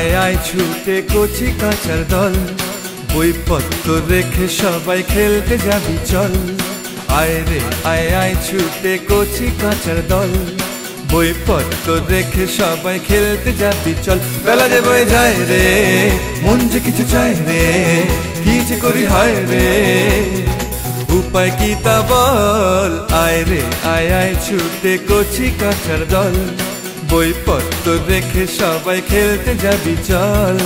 আয় আয় ছুটে কচি কাঁচার দল, বইপত্র রেখে সবাই খেলতে যাবি চল। আয় রে আয় আয় ছুটে কচি কাঁচার দল, বইপত্র রেখে সবাই খেলতে যাবি চল। বেলা যে বয়ে যায় রে, মন যে কিছু চায় রে, কি যে করি হয় রে, উপায় কি তা বল। আয় রে আয় আয় ছুটে কচি কাঁচার দল, বইপত্র রেখে সবাই খেলতে যাবি চল।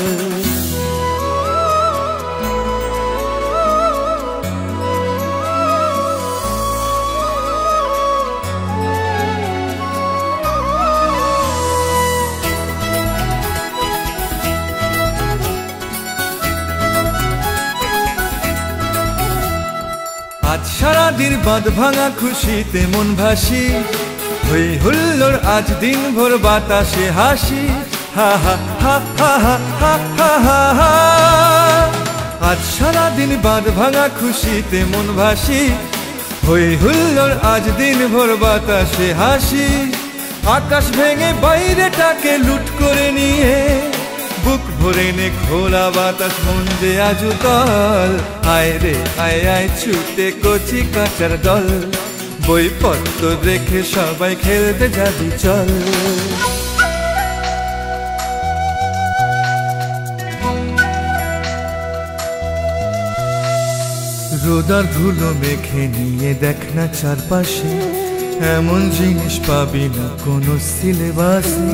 আজ সারাদিন বাঁধ ভাঙা খুশিতে মন ভাসি, হই হুল্লোড় আজ দিন ভোর বাতাসে হাসি, হা হা হা হা হা হা হা হা। আজ সারাদিন বাঁধ ভাঙা খুশিতে মন ভাসি, হই হুল্লোড় আজ দিন ভোর বাতাসে হাসি। আকাশ ভেঙে বাইরেটাকে লুট করে নিয়ে, বুক ভরে নে খোলা বাতাস মন যে আজ উতল। আয় রে আয় আয় ছুটে কচি কাঁচার দল, বইপত্র রেখে সবাই খেলতে যাবি চল। রোদার ধুলো মেখে নিয়ে দেখ না চারপাশে, এমন জিনিস পাবি না কোনো সিলেবাসে।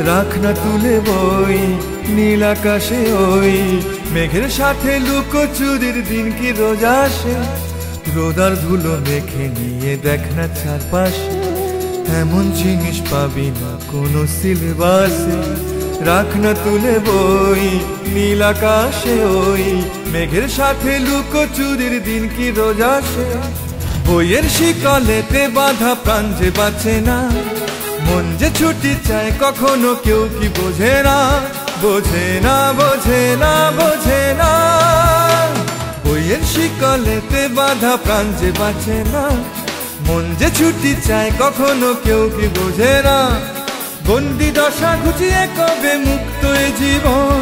রাখ না তুলে বই নীল আকাশে ওই, মেঘের সাথে লুকোচুরির দিন কি রোজ আসে। রোদার ধুলো মেখে নিয়ে দেখ না চারপাশে, এমন জিনিস পাবি না কোনো সিলেবাসে। রাখ না তুলে বই নীল আকাশে ওই, মেঘের সাথে লুকোচুরির দিন কি রোজ আসে। বইয়ের শিকলেতে বাঁধা প্রাণ যে বাঁচে না, মন যে ছুটি চায় কখনো কেউ কি বোঝে না, বোঝে না বোঝে না বোঝে না। বইয়ের শিকলেতে বাঁধা প্রাণ যে বাঁচে না, মন যে ছুটি চায় কখনো কেউ কি বোঝে না। বন্দি দশা ঘুচিয়ে কবে মুক্ত এ জীবন,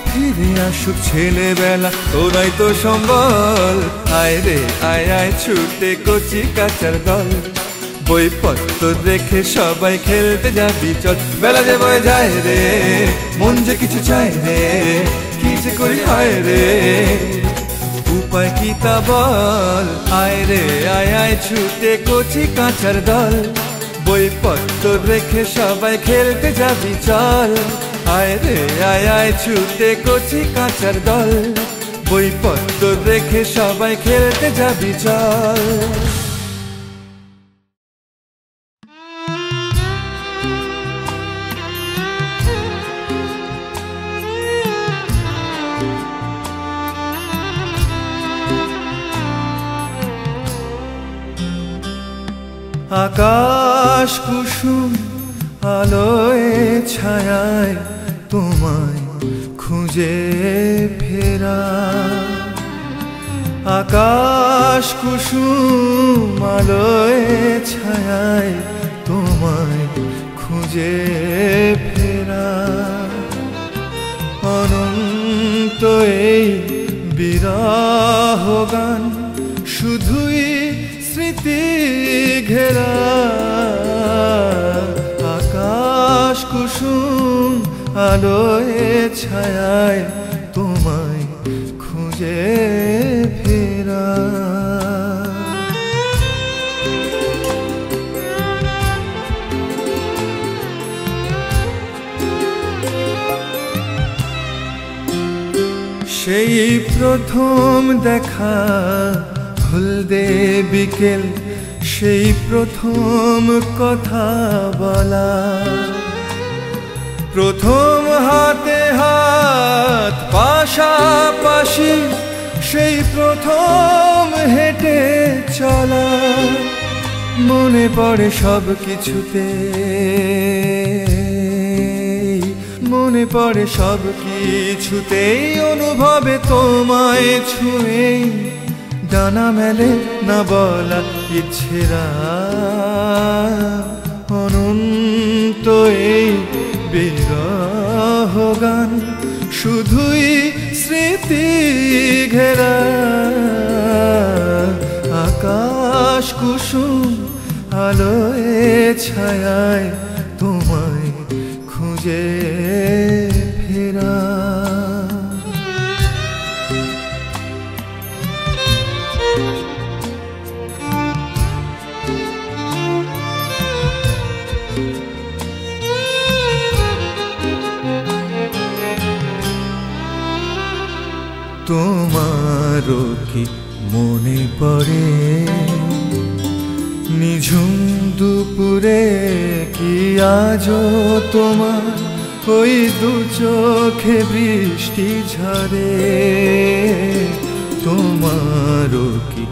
ফিরে আসুক ছেলেবেলা তোরাই তো সম্বল। আয় রে আয় আয় ছুটে কচি কাঁচার দল, বইপত্র রেখে সবাই খেলতে যাবি চল। বেলা যে বয়ে যায় রে, মন যে কিছু চায় রে, কি যে করি হয় রে, উপায় কি তা বল। আয় রে আয় আয় ছুটে কচি কাঁচার দল, বইপত্র রেখে সবাই খেলতে যাবি চল। আয় রে আয় আয় ছুটে কচি কাঁচার দল, বইপত্র রেখে সবাই খেলতে যাবি চল। আকাশ কুসুম আলোয় ছায়ায় তোমায় খুঁজে ফেরা, আকাশ কুসুম আলোয় ছায়ায় তোমায় খুঁজে ফেরা। অনন্ত এই বিরহ গান শুধুই স্মৃতি ঘেরা, আকাশ কুসুম আলোয় ছায়ায় তোমায় খুঁজে ফেরা। সেই প্রথম দেখা হলদে বিকেল, সেই প্রথম কথা বলা, প্রথম হাতে হাত পাশাপাশি, সেই প্রথম হেঁটে চলা। মনে পড়ে সব কিছুতে, মনে পড়ে সব কিছুতেই, অনুভবে তোমায় ছুঁয়ে ডানা মেলে না বলা ইচ্ছেরা। অনন্ত এই বিরহ বিরহ গান শুধুই স্মৃতি ঘেরা আকাশ কুসুম আলোয় ছায়ায় তোমায় খুঁজে ফেরা তোমারও কি মনে পড়ে নিঝুম দুপুরে কি আজও তোমার ওই দু চোখে বৃষ্টি ঝরে তোমারও কি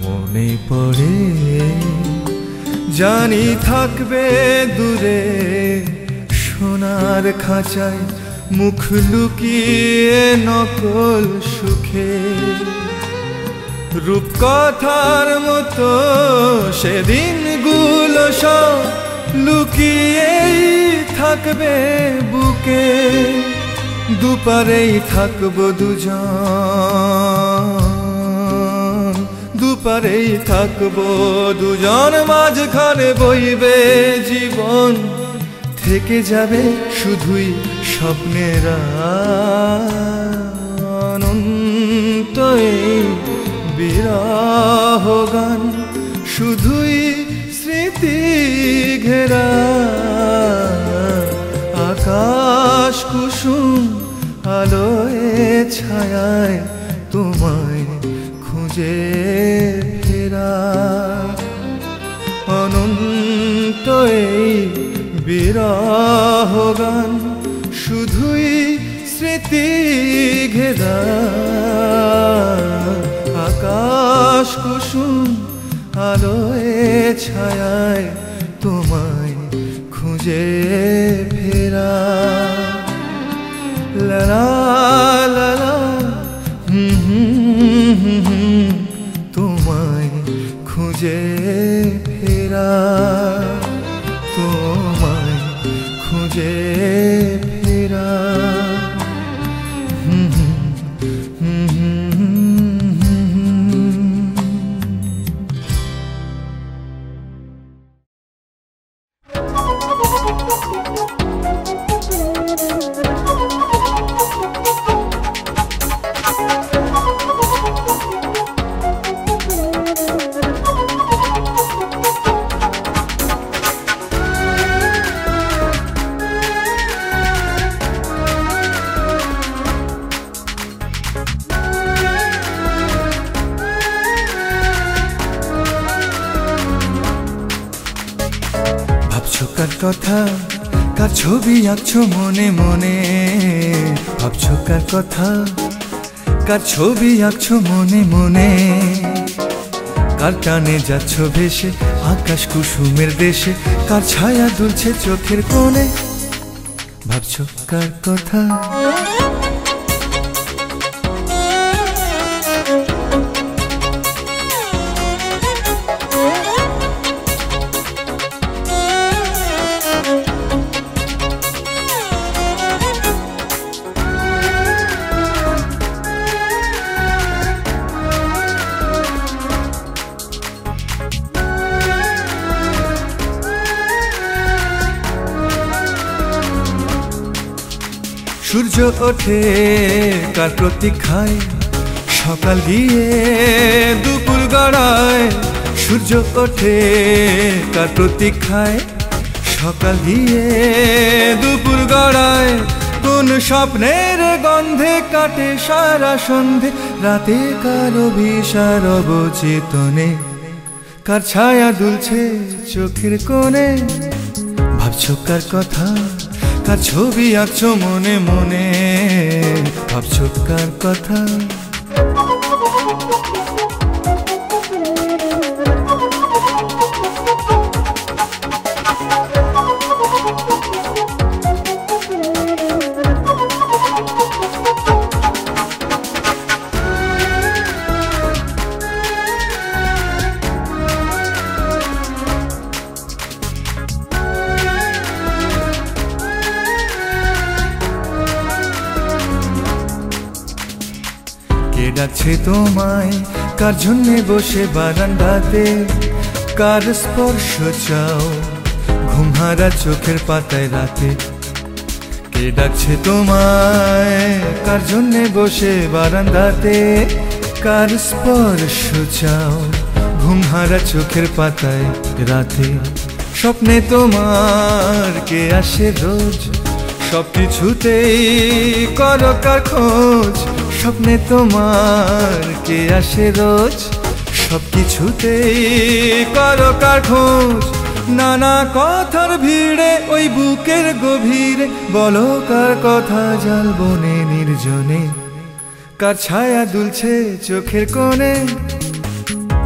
মনে পড়ে জানি থাকবে দূরে সোনার খাঁচায় মুখ লুকিয়ে নকল সুখে রূপকথার মতো সেদিনগুলো সব লুকিয়েই থাকবে বুকে দুপারেই থাকবো দুজন দুপারেই থাকবো দুজন মাঝখানে বইবে জীবন থেকে যাবে শুধুই স্বপ্নের অনন্ত বিরহ গান শুধুই স্মৃতি ঘেরা আকাশ কুসুম আলোয় ছায়ায় তোমায় খুঁজে ফেরা অনন্ত বিরহ গান শুধুই স্মৃতি ঘেরা আকাশ কুসুম আলোয় ছায়ায় তোমায় খুঁজে ফেরা লা লা লা তোমায় খুঁজে ফেরা তোমায় খুঁজে ফেরা কার কথা কার ছবি আঁকছো মনে মনে ভাবছো কার কথা কার ছবি আঁকছো মনে মনে কার টানে যাচ্ছ ভেসে আকাশ কুসুমের দেশে কার ছায়া দুলছে চোখের কোণে ভাবছো কার কথা সূর্য ওঠে কার প্রতীক্ষায় সকাল গিয়ে দুপুর গড়ায় সূর্য ওঠে কার প্রতীক্ষায় সকাল গিয়ে দুপুর গড়ায় কোন স্বপ্নের গন্ধে কাটে সারা সন্ধে রাতে কার অভিসার অবচেতনে কার ছায়া দুলছে চোখের কোণে ভাবছো কার কথা কার ছবি আঁকছো মনে মনে ভাবছো কার কথা কে ডাকছে তোমায়, কার জন্যে বসে বারান্দাতে, কার স্পর্শ চাও ঘুমহারা চোখের পাতায় রাতে। কে ডাকছে তোমায়, কার জন্যে বসে বারান্দাতে, কার স্পর্শ চাও ঘুমহারা চোখের পাতায় রাতে। স্বপ্নে তোমার কে আসে রোজ, সবকিছুতেই করো কার খোঁজ। স্বপ্নে তোমার কে আসে রোজ, সবকিছুতেই করো কার খোঁজ। নানা কথার ভিড়ে ওই বুকের গভীরে, বলো কার কথা জাল বনে নির্জনে, কার ছায়া দুলছে চোখের কোণে।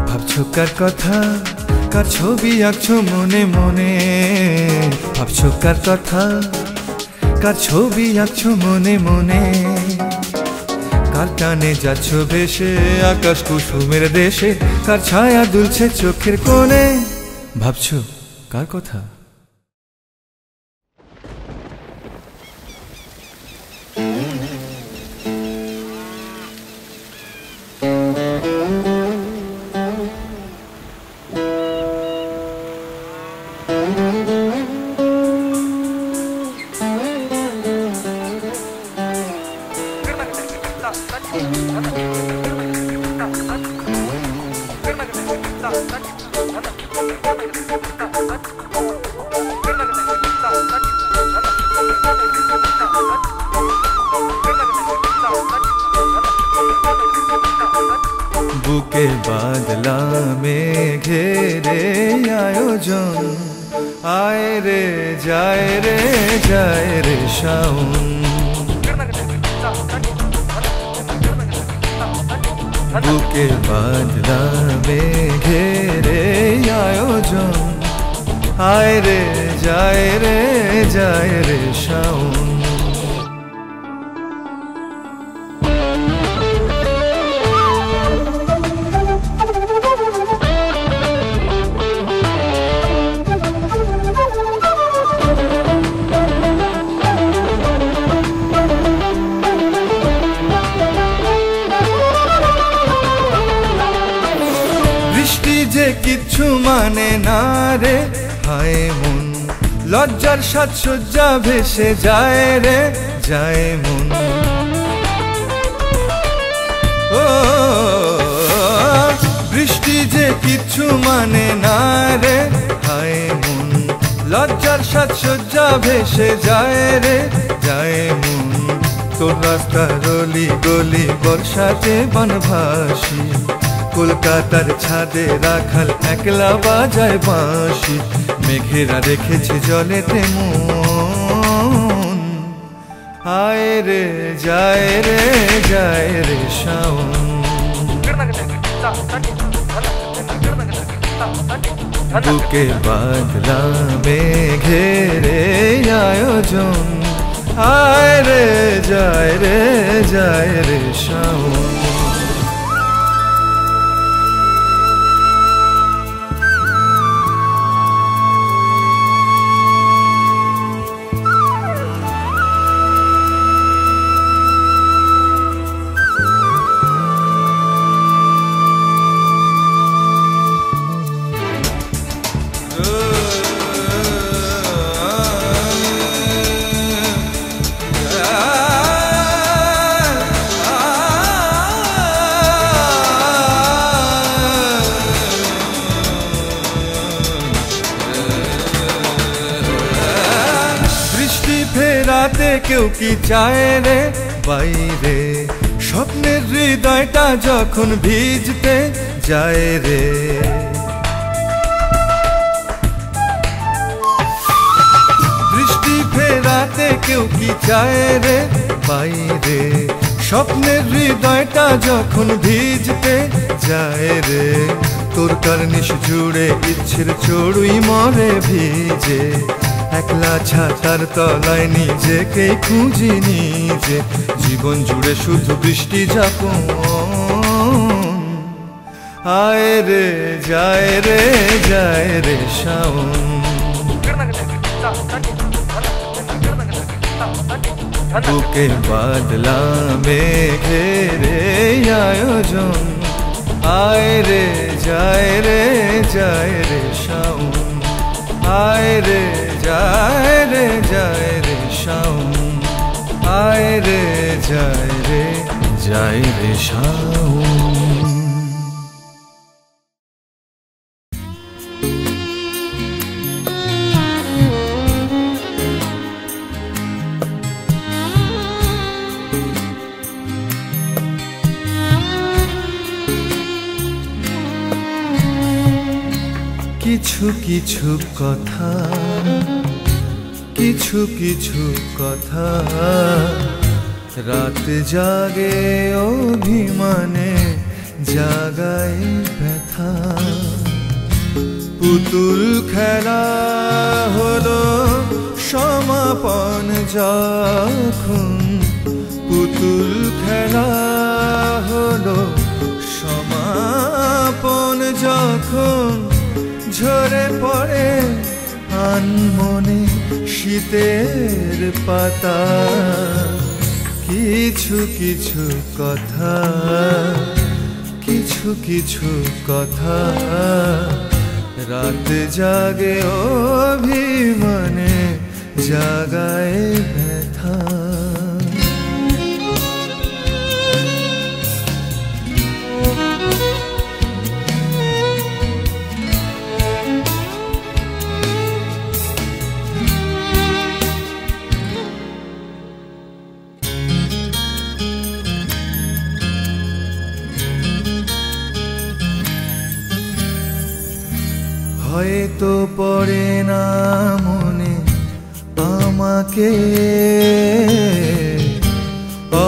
ভাবছো কার কথা, কার ছবি আঁকছো মনে মনে। ভাবছো কার কথা, কার ছবি আঁকছো মনে মনে। কার টানে যাচ্ছ ভেসে আকাশ কুসুমের দেশে, কার ছায়া দুলছে চোখের কোণে। ভাবছো কার কথা? বুকে বাদলা মেঘেরে আয়োজন, আয় রে যায় রে যায় রে শাওন। বুকে বাদলা মেঘেরে আয়োজন, আয় রে যায় রে যায় রে শাওন। যে কিচ্ছু মানে না রে, হায় মন লজ্জার সাজসজ্জা ভেসে যায় রে যায় মন। ও বৃষ্টি যে কিচ্ছু মানে না রে, হায় মন লজ্জার সাজসজ্জা ভেসে যায় রে যায় মন। তোর রাস্তার অলি গলি বর্ষাতে বনভাসী, কলকাতার ছাদে রাখাল একলা বাজায় বাঁশি। মেঘেরা রেখেছে জলেতে মন, আয় রে যায় রে যায় রে শাওন। বুকে বাদলা মেঘেরে আয়োজন, আয় রে যায় রে যায় রে শাওন। ফেরাতে কেউ কি চায় রে বাইরে, স্বপ্নের হৃদয়টা যখন ভিজতে যায় রে। বৃষ্টি ফেরাতে কেউ কি চায় রে বাইরে, স্বপ্নের হৃদয়টা যখন ভিজতে যায় রে। তোর কার্নিশ জুড়ে ইচ্ছের চড়ুই মরে ভিজে, একলা ছাতার তলায় নিজেকে খুঁজি নিজে। জীবন জুড়ে শুধু বৃষ্টি যাপন, আয় রে যায় রে যায় রে শাওন। বুকে বাদলা মেঘেরে আয়োজন। আয় রে যায় রে যায় রে শাওন, আয় রে যায় রে যায় রে শাওন, আয় রে যায় রে যায় রে শাওন। কিছু কিছু কথা, কিছু কিছু কথা রাত জাগে অভিমানে জাগায় ব্যথা। পুতুল খেলা হলো সমাপন যখন, পুতুল খেলা হলো সমাপন যখন, ঝরে পড়ে আনমনে শীতের পাতা। কিছু কিছু কথা, কিছু কিছু কথা রাত জাগে অভিমানে জাগায় ব্যথা। হয়তো পড়ে না মনে আমাকে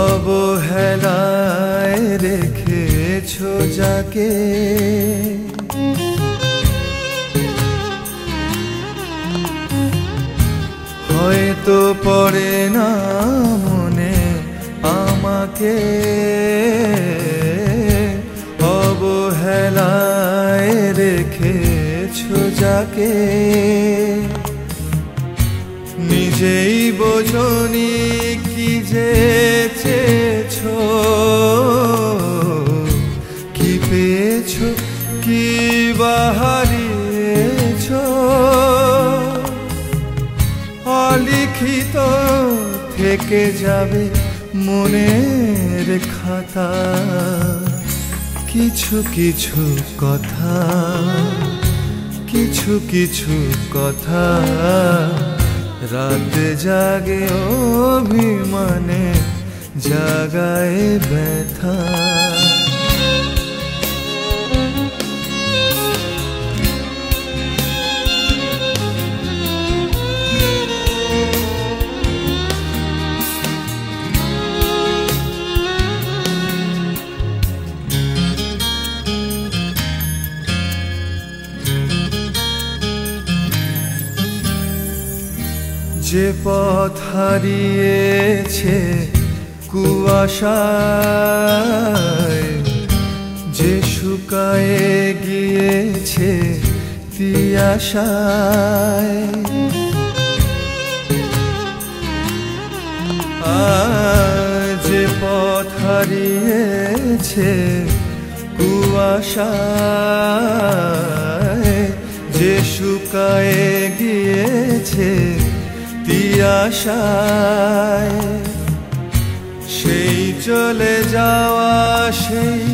অবহেলায় রেখেছো যাকে। হয়তো পড়ে না মনে আমাকে অবহেলায় রেখেছো যাকে। নিজেই বোঝনি কি যে চেয়েছো, কি পেয়েছো কি বা হারিয়েছো। অলিখিত থেকে যাবে মনের খাতা। কিছু কিছু কথা, কিছু কিছু কথা রাত জাগে অভিমানে জাগায় ব্যথা। যে পথ হারিয়েছে কুয়াশায়, যে শুকায়ে গিয়েছে তিয়াশায়। যে পথ হারিয়েছে কুয়াশায়, যে শুকায়ে গিয়েছে তিয়াশায়। সেই চলে যাওয়া সেই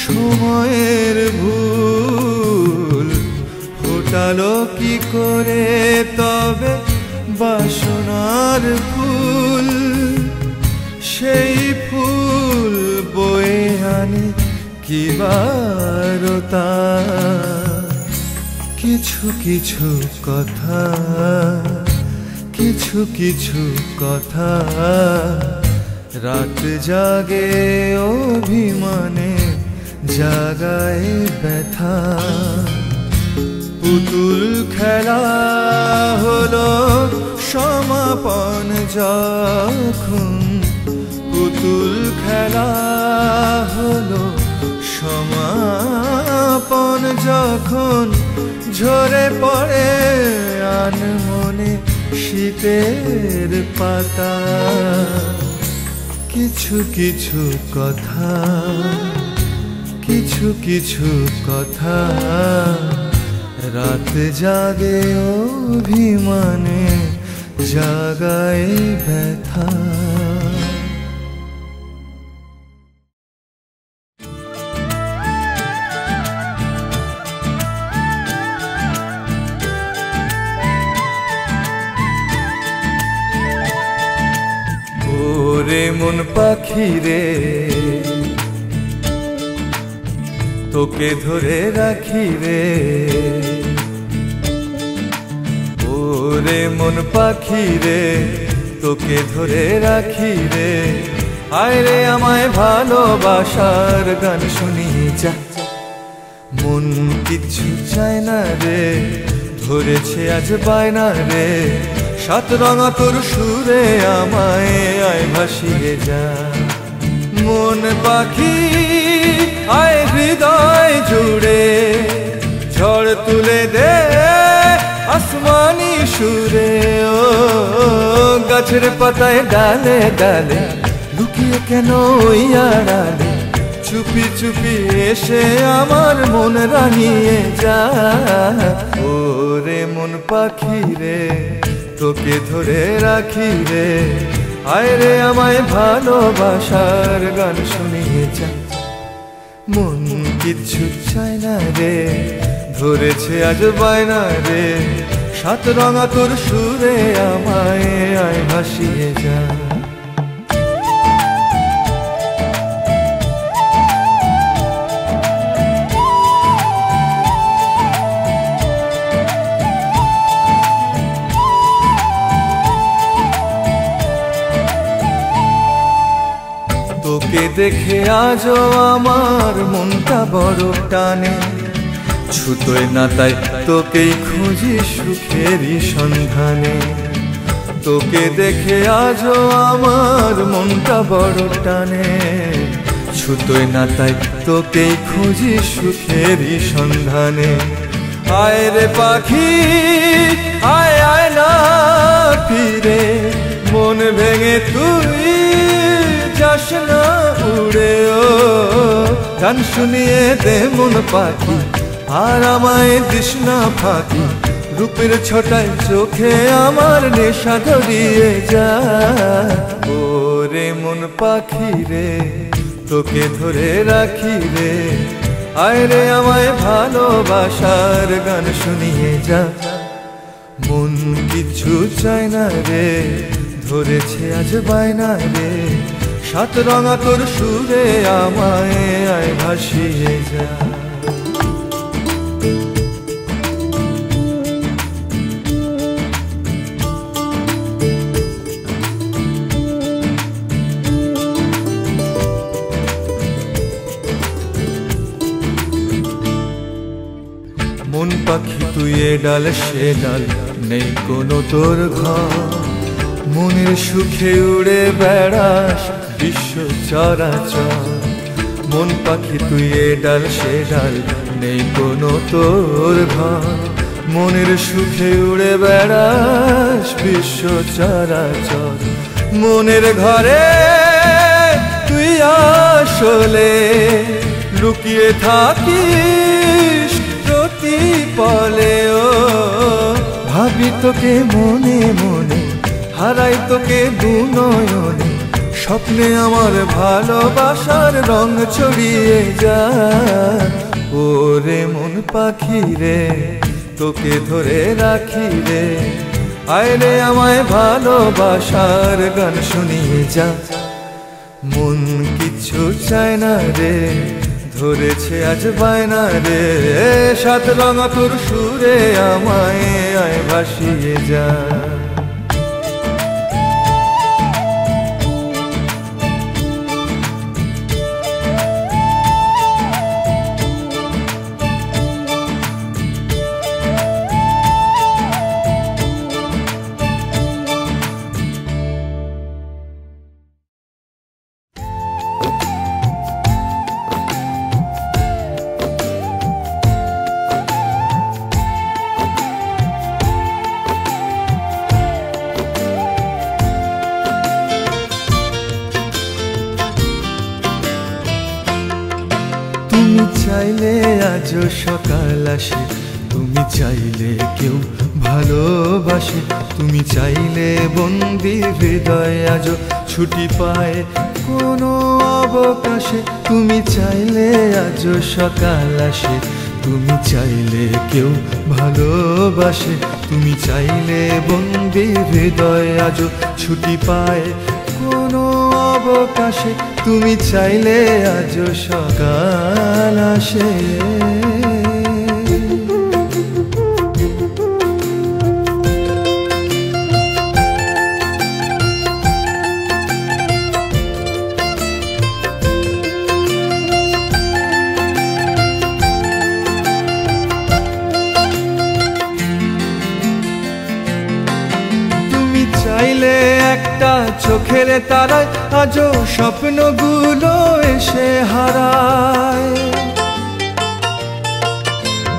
সময়ের ভুল ফোটালো কি করে তবে বাসনার ফুল। সেই ফুল বয়ে আনে কি বারতা। কিছু কিছু কথা, কিছু কিছু কথা রাত জাগে অভিমানে জাগায় ব্যথা। পুতুল খেলা হলো সমাপন যখন, পুতুল খেলা হলো সমাপন যখন, ঝরে পড়ে আনমনে শীতের পাতা। কিছু কিছু কথা। কিছু কিছু কথা রাত জাগে অভিমানে জাগায় ব্যথা। ওরে মন পাখি রে তোকে ধরে রাখি রে, ওরে মন পাখি রে তোকে ধরে রাখি রে। আয় রে আমায় ভালোবাসার গান শুনিয়ে যা, মন কিচ্ছু চায় না রে, ধরেছে আজ বায়না রে। সাত রঙা তোর সুরে আমায় আয় ভাসিয়ে যা। মন পাখি আয় হৃদয় জুড়ে ঝড় তুলে দে আসমানি সুরে। ও গাছের পাতায় ডালে ডালে লুকিয়ে কেন ওই আড়ালে, চুপি চুপি এসে আমার মন রাঙিয়ে যা। ওরে মন পাখি রে তোকে ধরে রাখি রে, আয় রে আমায় ভালোবাসার গান শুনিয়ে যা। মন কিচ্ছু চায় না রে, ধরেছে আজ বায়না রে। সাত রঙা তোর সুরে আমায় আয় ভাসিয়ে যা। তোকে দেখে আজও আমার মনটা বড় টানে, ছুতোয় না তাই তোকেই খুঁজি সুখেরই সন্ধানে। তোকে দেখে আজও আমার মনটা বড় টানে, ছুতোয় না তাই তোকেই খুঁজি সুখেরই সন্ধানে। আয় রে পাখি আয় আয় না ফিরে, মন ভেঙে তুই যাস না উড়ে। ও গান শুনিয়ে দে মন পাখি আর আমায় দিস না ফাঁকি, রূপের ছটায় চোখে আমার নেশা ধরিয়ে যা। ওরে মন পাখি রে তোকে ধরে রাখি রে, আয় রে আমায় ভালোবাসার গান শুনিয়ে যা। মন কিছু চায় না রে, ধরেছে আজ বায়না রে। সাত রঙা তোর সুরে আমায় আয় ভাসিয়ে যা। মন পাখি তুই এ ডাল সে ডাল, নেই কোনো তোর ঘর। মনের সুখে উড়ে বেড়াস বিশ্ব চরাচর। মন পাখি তুই এ ডাল সে ডাল, নেই কোনো তোর ঘর। মনের সুখে উড়ে বেড়াস বিশ্ব চরাচর। মনের ঘরে তুই আসলে লুকিয়ে থাকিস প্রতি পলে। ও ভাবি তোকে মনে মনে, হারাই তোকে দু নয়নে। স্বপ্নে আমার ভালোবাসার রং ছড়িয়ে যা। ওরে মন পাখি রে তোকে ধরে রাখি রে, আয় রে আমায় ভালোবাসার গান শুনিয়ে যা। মন কিচ্ছু চায় না রে, ধরেছে আজ বায়না রে। সাত রঙা তোর সুরে আমায় আয় ভাসিয়ে যা। তুমি চাইলে আজও সকাল আসে, তুমি চাইলে কেউ ভালোবাসে, তুমি চাইলে বন্দি হৃদয় আজও ছুটি পায় কোনো অবকাশে। তুমি চাইলে আজও সকাল আসে, তুমি চাইলে কেউ ভালোবাসে, তুমি চাইলে বন্দি হৃদয় আজও ছুটি পায় কোনো অবকাশে। তুমি চাইলে আজও সকাল আসে। চাইলে একটা চোখের তারায় আজও স্বপ্নগুলো এসে হারায়।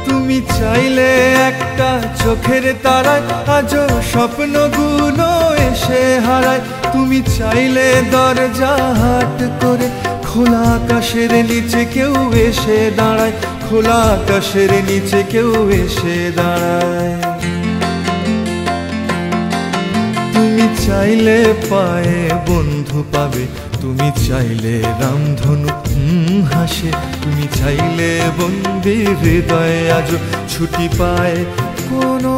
তুমি চাইলে একটা চোখের তারায় আজও স্বপ্নগুলো এসে হারায়। তুমি চাইলে দরজা হাট করে খোলা আকাশের নিচে কেউ এসে দাঁড়ায়, খোলা আকাশের নিচে কেউ এসে দাঁড়ায়। তুমি চাইলে পায়ে বন্ধু পাবে, তুমি চাইলে রামধনু হাসে, তুমি চাইলে বন্দি হৃদয় আজও ছুটি পায় কোনো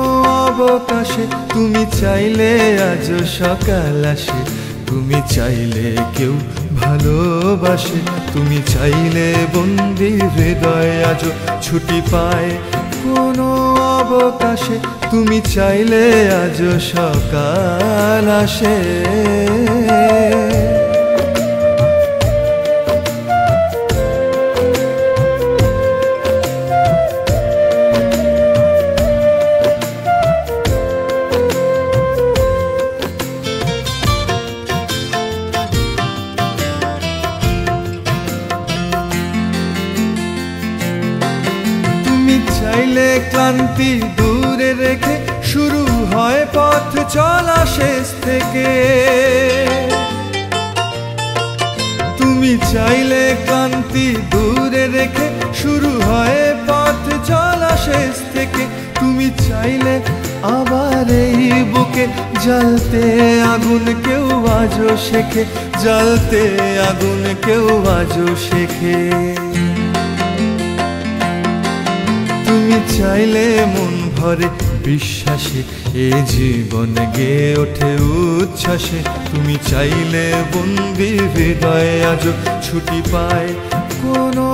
অবকাশে। তুমি চাইলে আজও সকাল আসে, তুমি চাইলে কেউ ভালোবাসে, তুমি চাইলে বন্দি হৃদয় আজও ছুটি পায় কোনো অবকাশে। তুমি চাইলে আজও সকাল আসে। চাইলে ক্লান্তি দূরে রেখে শুরু হয় পথ চলা শেষ থেকে। তুমি চাইলে ক্লান্তি দূরে রেখে শুরু হয় পথ চলা শেষ থেকে। তুমি চাইলে আবার এই বুকে জ্বলতে আগুন কেউ আজও শেখে, জ্বলতে আগুন কেউ আজও শেখে। তুমি চাইলে মন ভরে বিশ্বাসে এ জীবন গেয়ে ওঠে উচ্ছ্বাসে। তুমি চাইলে বন্দি হৃদয় আজও ছুটি পায় কোনো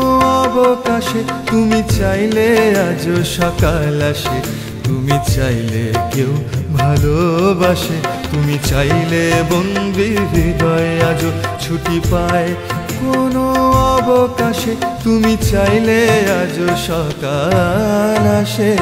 অবকাশে। তুমি চাইলে আজও সকাল আসে, তুমি চাইলে কেউ ভালোবাসে, তুমি চাইলে বন্দি হৃদয় আজও ছুটি পায় কোনো অবকাশে। তুমি চাইলে আজও সকাল আসে।